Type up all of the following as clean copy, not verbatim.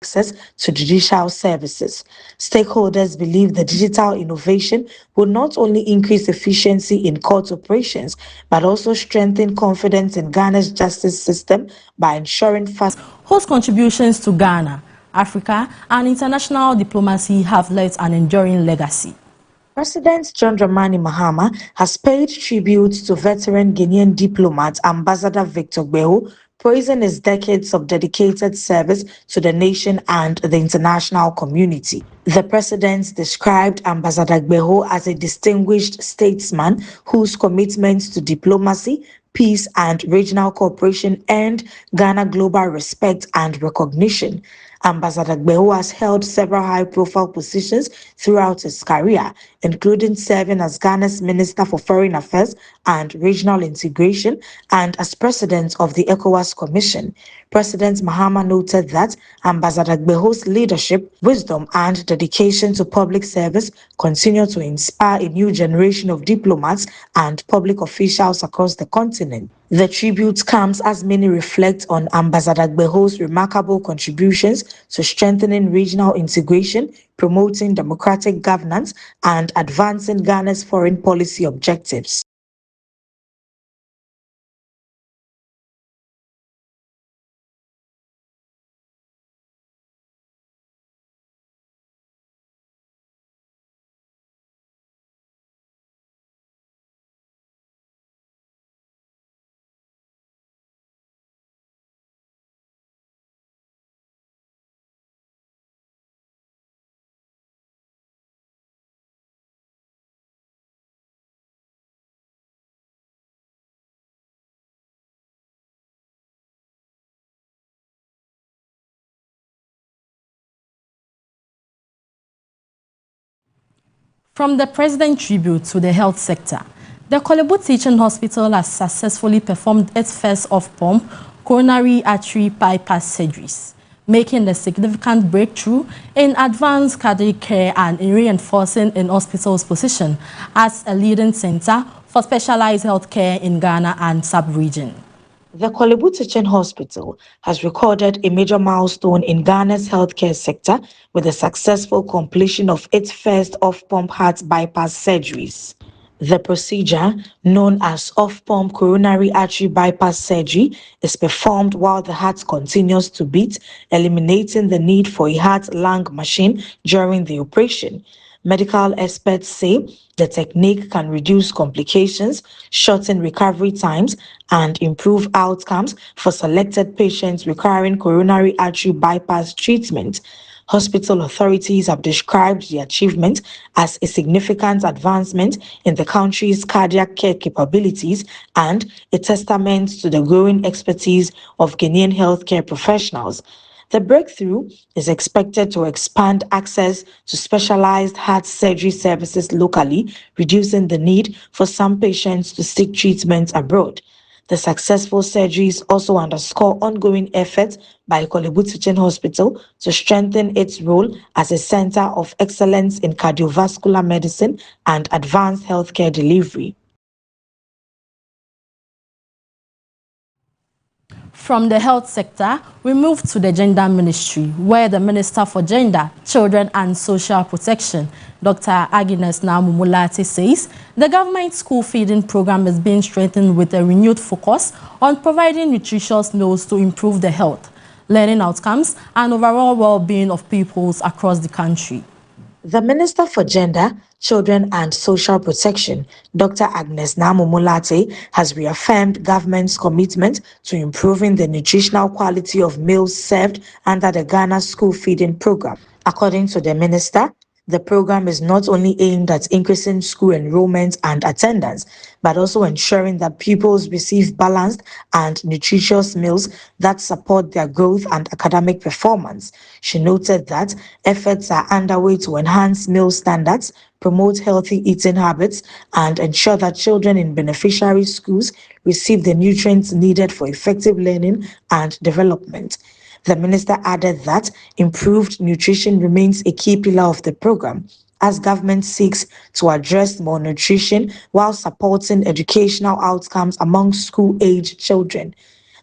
access to judicial services. Stakeholders believe the digital innovation will not only increase efficiency in court operations, but also strengthen confidence in Ghana's justice system by ensuring fast. Whose contributions to Ghana, Africa, and international diplomacy have left an enduring legacy. President John Dramani Mahama has paid tribute to veteran Guinean diplomat Ambassador Victor Gbehu, praising his decades of dedicated service to the nation and the international community. The president described Ambassador Gbehu as a distinguished statesman whose commitment to diplomacy, peace, and regional cooperation earned Ghana global respect and recognition. Ambassador Gbehu has held several high-profile positions throughout his career, including serving as Ghana's Minister for Foreign Affairs and Regional Integration and as President of the ECOWAS Commission. President Mahama noted that Ambassador Gbehu's leadership, wisdom, and dedication to public service continue to inspire a new generation of diplomats and public officials across the continent. The tribute comes as many reflect on Ambassador Gbehu's remarkable contributions to strengthening regional integration, promoting democratic governance, and advancing Ghana's foreign policy objectives. From the President tribute to the health sector, the Korle Bu Teaching Hospital has successfully performed its first off-pump coronary artery bypass surgeries, making a significant breakthrough in advanced cardiac care and in reinforcing the hospital's position as a leading center for specialized health care in Ghana and sub-region. The Korle Bu Teaching Hospital has recorded a major milestone in Ghana's healthcare sector with the successful completion of its first off-pump heart bypass surgeries. The procedure, known as off-pump coronary artery bypass surgery, is performed while the heart continues to beat, eliminating the need for a heart-lung machine during the operation. Medical experts say the technique can reduce complications, shorten recovery times, and improve outcomes for selected patients requiring coronary artery bypass treatment. Hospital authorities have described the achievement as a significant advancement in the country's cardiac care capabilities and a testament to the growing expertise of Guinean healthcare professionals. The breakthrough is expected to expand access to specialized heart surgery services locally, reducing the need for some patients to seek treatment abroad. The successful surgeries also underscore ongoing efforts by Korle Bu Teaching Hospital to strengthen its role as a center of excellence in cardiovascular medicine and advanced healthcare delivery. From the health sector, we move to the Gender Ministry, where the Minister for Gender, Children and Social Protection, Dr. Agnes Naamu Moulattey, says the government school feeding program is being strengthened with a renewed focus on providing nutritious meals to improve the health, learning outcomes, and overall well-being of pupils across the country. The Minister for Gender, Children and Social Protection, Dr. Agnes Naamu Moulattey, has reaffirmed government's commitment to improving the nutritional quality of meals served under the Ghana School Feeding Program. According to the minister, the program is not only aimed at increasing school enrollment and attendance, but also ensuring that pupils receive balanced and nutritious meals that support their growth and academic performance. She noted that efforts are underway to enhance meal standards, promote healthy eating habits, and ensure that children in beneficiary schools receive the nutrients needed for effective learning and development. The minister added that improved nutrition remains a key pillar of the program, as government seeks to address malnutrition while supporting educational outcomes among school-age children.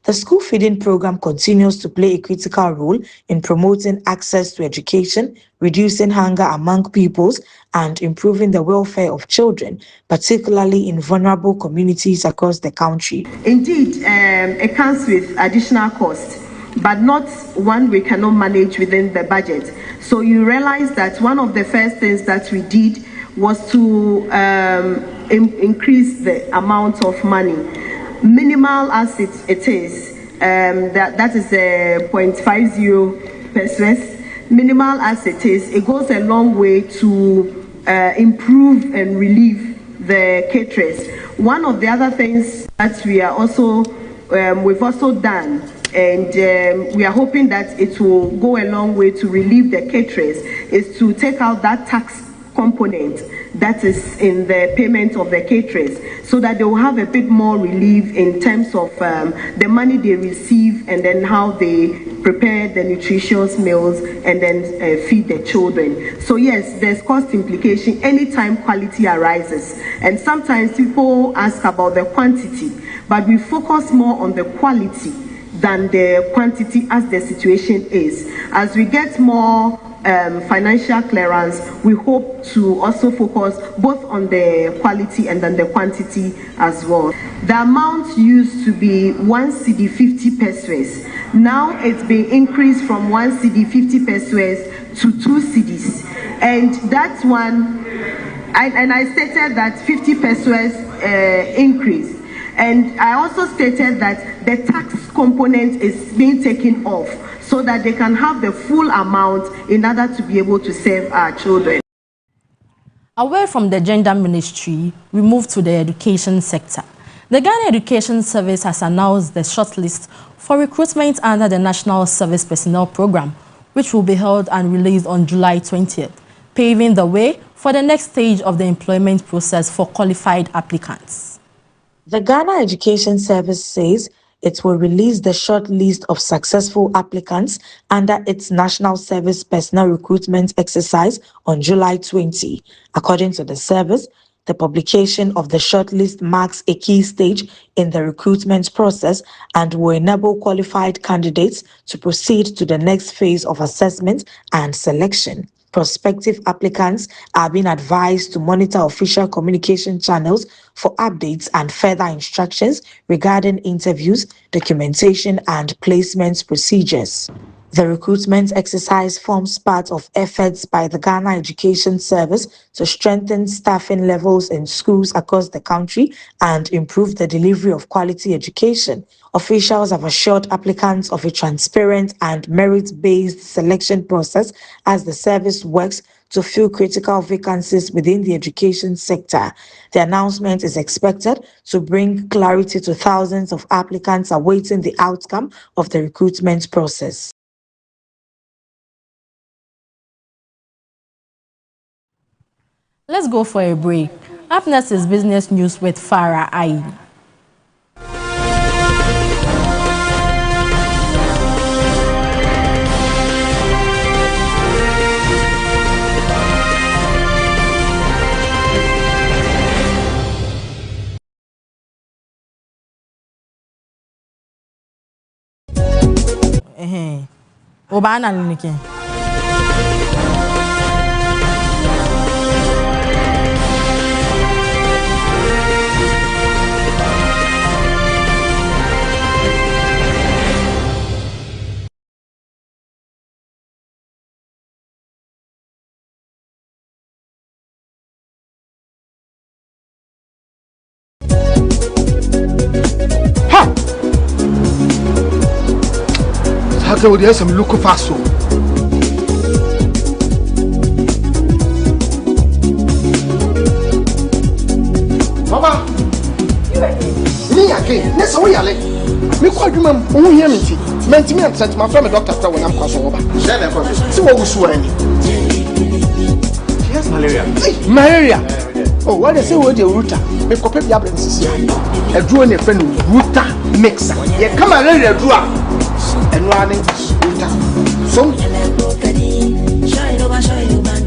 The school feeding program continues to play a critical role in promoting access to education, reducing hunger among pupils, and improving the welfare of children, particularly in vulnerable communities across the country. Indeed, it comes with additional costs, but not one we cannot manage within the budget. So you realize that one of the first things that we did was to increase the amount of money. Minimal as it is, that is 0.50 pesos. Minimal as it is, it goes a long way to improve and relieve the caterers. One of the other things that we are also we've also done, and we are hoping that it will go a long way to relieve the caterers, is to take out that tax component that is in the payment of the caterers, so that they will have a bit more relief in terms of the money they receive and then how they prepare the nutritious meals and then feed the children. So yes, there's cost implication anytime quality arises, and sometimes people ask about the quantity, but we focus more on the quality than the quantity as the situation is. As we get more financial clearance, we hope to also focus both on the quality and then the quantity as well. The amount used to be 1 cedi 50 pesos. Now it's been increased from 1 cedi 50 pesos to 2 cedis. And that one, and I stated that 50 pesos increase. And I also stated that the tax component is being taken off, so that they can have the full amount in order to be able to serve our children. Away from the gender ministry, we move to the education sector. The Ghana Education Service has announced the shortlist for recruitment under the National Service Personnel Program, which will be held and released on July 20th, paving the way for the next stage of the employment process for qualified applicants. The Ghana Education Service says it will release the short list of successful applicants under its National Service Personnel Recruitment Exercise on July 20. According to the service, the publication of the shortlist marks a key stage in the recruitment process and will enable qualified candidates to proceed to the next phase of assessment and selection. Prospective applicants are being advised to monitor official communication channels for updates and further instructions regarding interviews, documentation, and placement procedures. The recruitment exercise forms part of efforts by the Ghana Education Service to strengthen staffing levels in schools across the country and improve the delivery of quality education. Officials have assured applicants of a transparent and merit-based selection process as the service works to fill critical vacancies within the education sector. The announcement is expected to bring clarity to thousands of applicants awaiting the outcome of the recruitment process. Let's go for a break. Up next is business news with Farah Ayin. Obana Linike. How would some look fast? Papa, me again. Let's go, Yale. Me call you, ma'am. Who hear me? Meant me and sent my friend a doctor when I'm crossing over. See what we swear. She has malaria. Malaria? Oh, what they say, what the router? Me copy the absence here. A drone, a friend, router mixer. Yeah, come on, let it do. And running so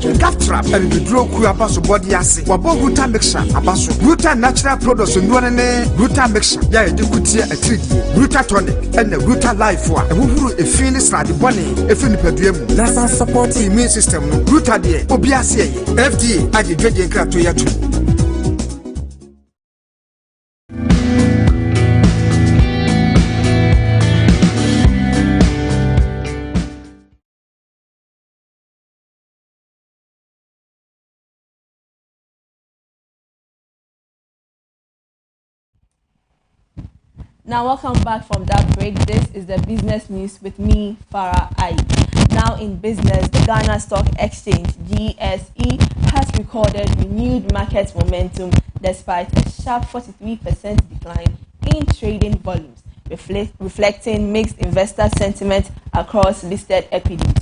you got to trap and the draw ku abaso body ase wabo Ruta mixture abaso Ruta natural products nduane ne Ruta mixture ya yedi kutie atridi Ruta tonic and the Ruta life wa ehuru efini slade bone efini padua mu na support immune system no Ruta de obi ase ye FDA age dwede nkrato ya tu. Now, welcome back from that break. This is the business news with me, Farah Ai. Now in business, the Ghana Stock Exchange, GSE, has recorded renewed market momentum despite a sharp 43% decline in trading volumes, reflecting mixed investor sentiment across listed equities.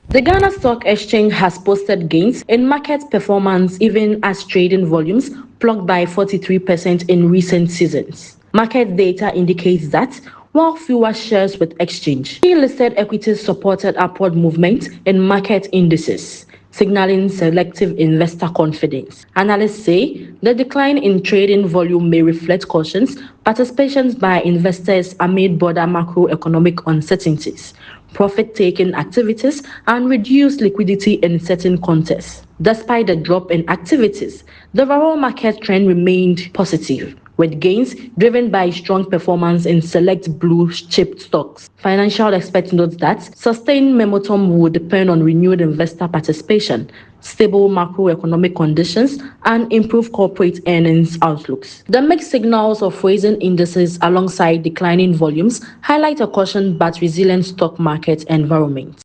The Ghana Stock Exchange has posted gains in market performance even as trading volumes plucked by 43% in recent seasons. Market data indicates that while fewer shares with exchange, listed equities supported upward movement in market indices, signaling selective investor confidence. Analysts say the decline in trading volume may reflect cautions, participations by investors amid broader macroeconomic uncertainties, profit-taking activities, and reduced liquidity in certain contests. Despite the drop in activities, the overall market trend remained positive, with gains driven by strong performance in select blue-chip stocks. Financial experts note that sustained momentum will depend on renewed investor participation, stable macroeconomic conditions, and improved corporate earnings outlooks. The mixed signals of rising indices alongside declining volumes highlight a cautioned but resilient stock market environment.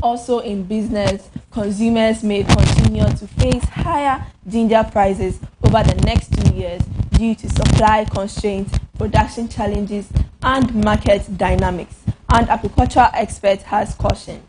Also in business, consumers may continue to face higher ginger prices over the next 2 years due to supply constraints, production challenges, and market dynamics. And agricultural expert has cautioned.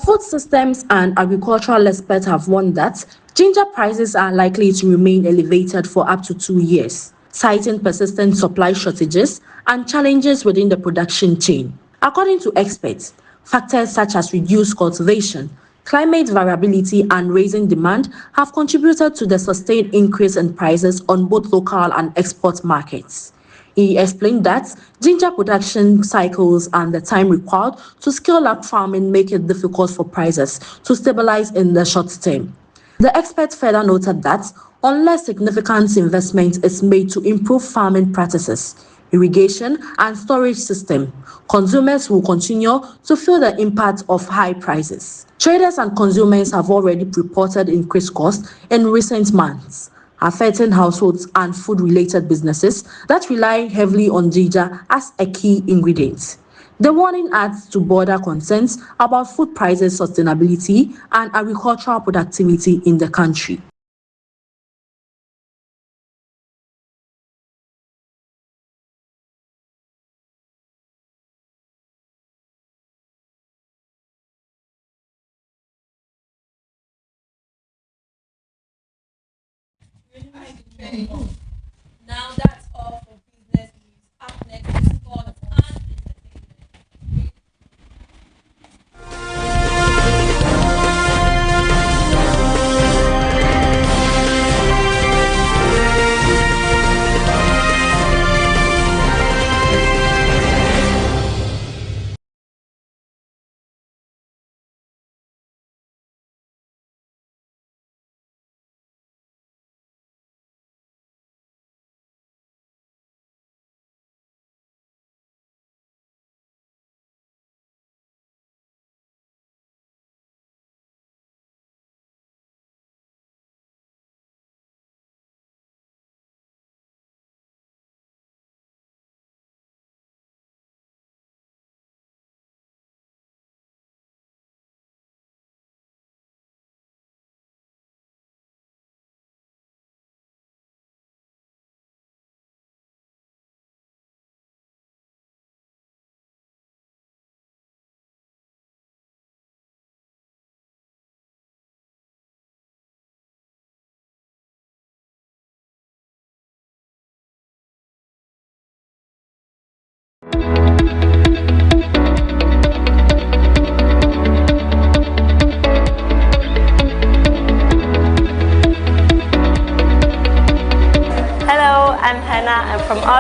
Food systems and agricultural experts have warned that ginger prices are likely to remain elevated for up to 2 years, citing persistent supply shortages and challenges within the production chain. According to experts, factors such as reduced cultivation, climate variability, and rising demand have contributed to the sustained increase in prices on both local and export markets. He explained that ginger production cycles and the time required to scale up farming make it difficult for prices to stabilize in the short term. The expert further noted that unless significant investment is made to improve farming practices, irrigation, and storage system, consumers will continue to feel the impact of high prices. Traders and consumers have already reported increased costs in recent months, affecting households and food-related businesses that rely heavily on ginger as a key ingredient. The warning adds to broader concerns about food prices sustainability and agricultural productivity in the country. Now that's all for business news. Up next is sports and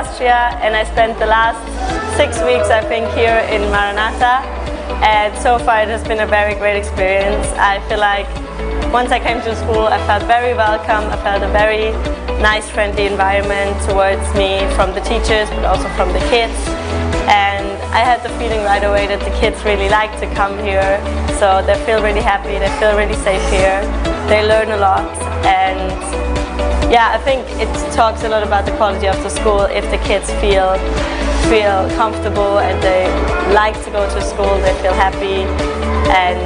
Austria, and I spent the last 6 weeks, I think, here in Maranatha. And so far it has been a very great experience. I feel like once I came to school, I felt very welcome. I felt a very nice, friendly environment towards me from the teachers, but also from the kids. And I had the feeling right away that the kids really like to come here. So they feel really happy, they feel really safe here. They learn a lot. And yeah, I think it talks a lot about the quality of the school if the kids feel comfortable and they like to go to school, they feel happy. And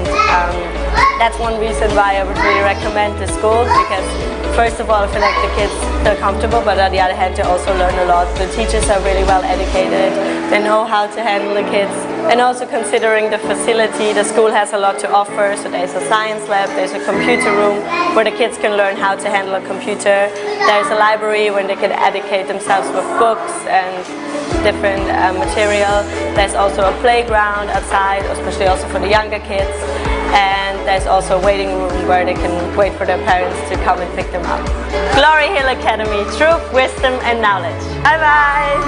that's one reason why I would really recommend the school, because first of all, I feel like the kids feel comfortable, but on the other hand, they also learn a lot. The teachers are really well educated, they know how to handle the kids. And also considering the facility, the school has a lot to offer. So there's a science lab, there's a computer room where the kids can learn how to handle a computer. There's a library where they can educate themselves with books and different material. There's also a playground outside, especially also for the younger kids. And there's also a waiting room where they can wait for their parents to come and pick them up. Glory Hill Academy, truth, wisdom and knowledge. Bye bye!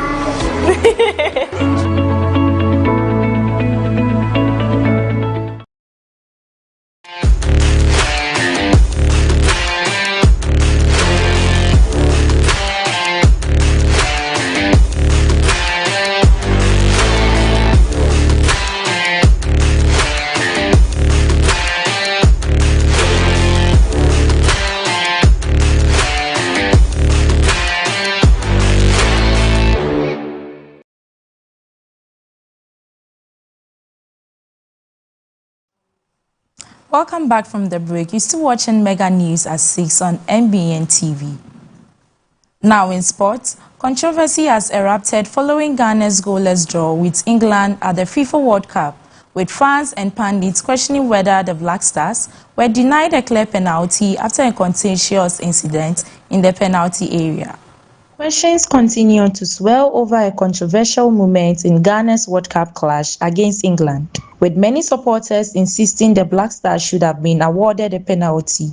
Welcome back from the break. You're still watching Mega News at 6 on MBN TV. Now in sports, controversy has erupted following Ghana's goalless draw with England at the FIFA World Cup, with fans and pundits questioning whether the Black Stars were denied a clear penalty after a contentious incident in the penalty area. Questions continue to swell over a controversial moment in Ghana's World Cup clash against England, with many supporters insisting the Black Stars should have been awarded a penalty.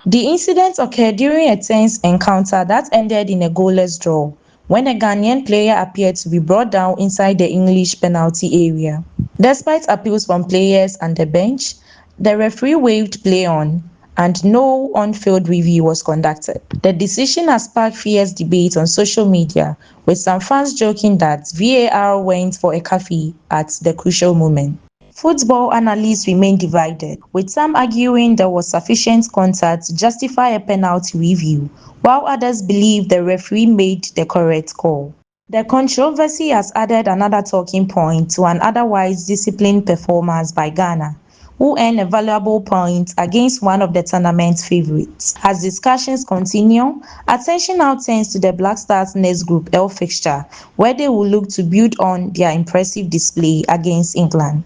The incident occurred during a tense encounter that ended in a goalless draw, when a Ghanaian player appeared to be brought down inside the English penalty area. Despite appeals from players and the bench, the referee waved play on, and no on-field review was conducted. The decision has sparked fierce debate on social media, with some fans joking that VAR went for a cafe at the crucial moment. Football analysts remain divided, with some arguing there was sufficient contact to justify a penalty review, while others believe the referee made the correct call. The controversy has added another talking point to an otherwise disciplined performance by Ghana, who earned a valuable point against one of the tournament's favorites. As discussions continue, attention now turns to the Black Stars' next Group L fixture, where they will look to build on their impressive display against England.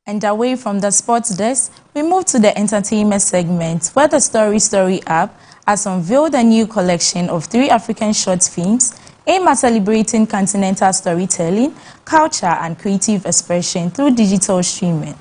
And away from the sports desk, we move to the entertainment segment, where the Story app has unveiled a new collection of 3 African short films aimed at celebrating continental storytelling, culture, and creative expression through digital streaming.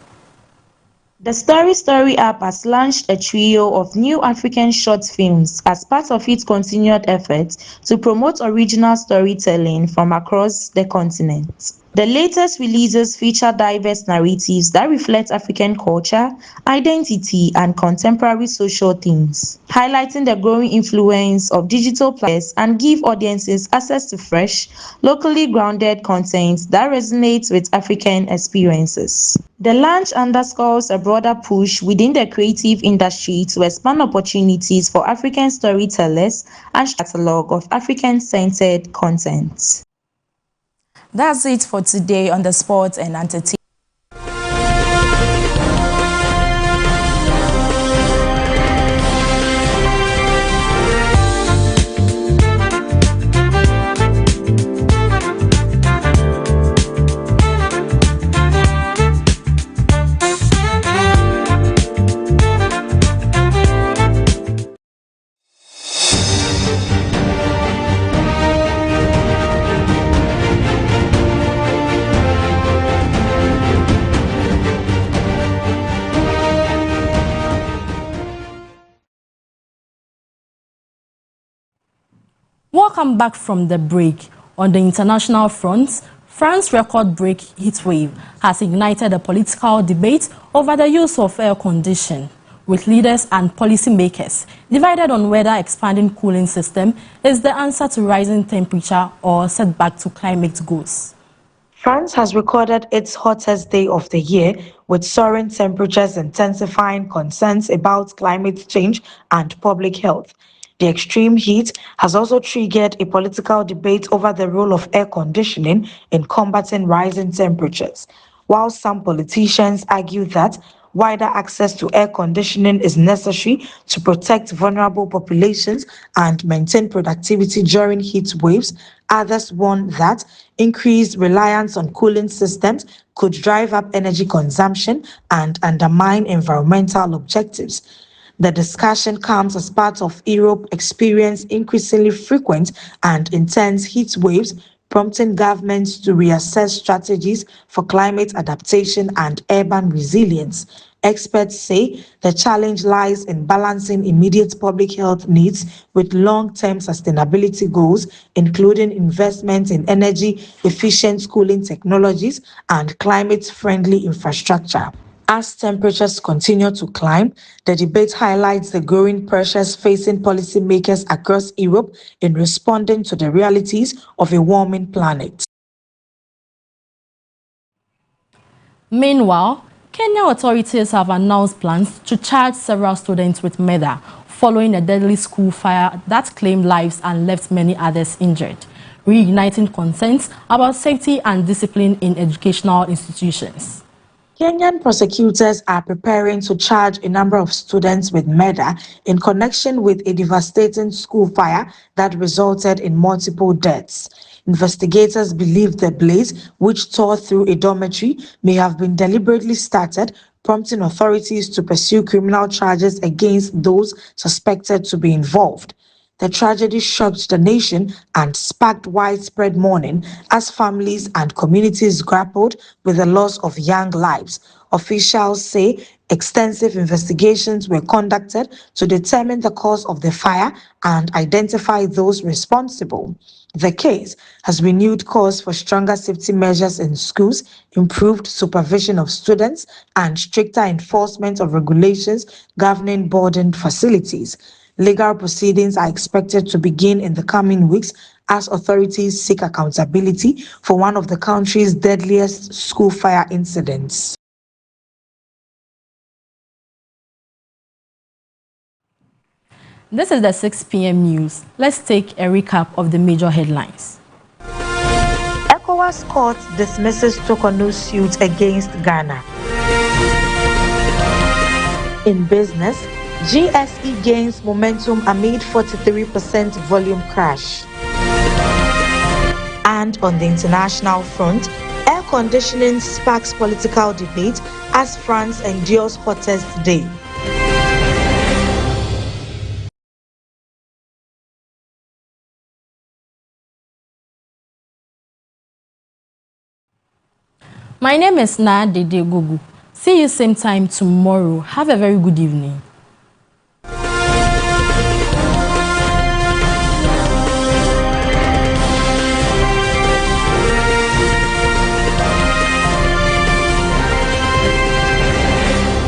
The Story app has launched a trio of new African short films as part of its continued efforts to promote original storytelling from across the continent. The latest releases feature diverse narratives that reflect African culture, identity, and contemporary social themes, highlighting the growing influence of digital players and give audiences access to fresh, locally grounded content that resonates with African experiences. The launch underscores a broader push within the creative industry to expand opportunities for African storytellers and a catalog of African-centered content. That's it for today on the Sports and Entertainment. Welcome back from the break. On the international front, France's record-break heatwave has ignited a political debate over the use of air conditioning, with leaders and policymakers divided on whether expanding cooling system is the answer to rising temperature or setback to climate goals. France has recorded its hottest day of the year, with soaring temperatures intensifying concerns about climate change and public health. The extreme heat has also triggered a political debate over the role of air conditioning in combating rising temperatures, while some politicians argue that wider access to air conditioning is necessary to protect vulnerable populations and maintain productivity during heat waves. Others warn that increased reliance on cooling systems could drive up energy consumption and undermine environmental objectives. The discussion comes as part of Europe experiencing increasingly frequent and intense heat waves, prompting governments to reassess strategies for climate adaptation and urban resilience. Experts say the challenge lies in balancing immediate public health needs with long-term sustainability goals, including investment in energy-efficient cooling technologies and climate-friendly infrastructure. As temperatures continue to climb, the debate highlights the growing pressures facing policymakers across Europe in responding to the realities of a warming planet. Meanwhile, Kenya authorities have announced plans to charge several students with murder following a deadly school fire that claimed lives and left many others injured, reigniting concerns about safety and discipline in educational institutions. Kenyan prosecutors are preparing to charge a number of students with murder in connection with a devastating school fire that resulted in multiple deaths. Investigators believe the blaze, which tore through a dormitory, may have been deliberately started, prompting authorities to pursue criminal charges against those suspected to be involved. The tragedy shocked the nation and sparked widespread mourning as families and communities grappled with the loss of young lives. Officials say extensive investigations were conducted to determine the cause of the fire and identify those responsible. The case has renewed calls for stronger safety measures in schools, improved supervision of students, and stricter enforcement of regulations governing boarding facilities. Legal proceedings are expected to begin in the coming weeks as authorities seek accountability for one of the country's deadliest school fire incidents. This is the 6 p.m. news. Let's take a recap of the major headlines. ECOWAS court dismisses Tokonu's suit against Ghana. In business, GSE gains momentum amid 43% volume crash. And on the international front, air conditioning sparks political debate as France endures hottest day. My name is Nadede Gugu. See you same time tomorrow. Have a very good evening.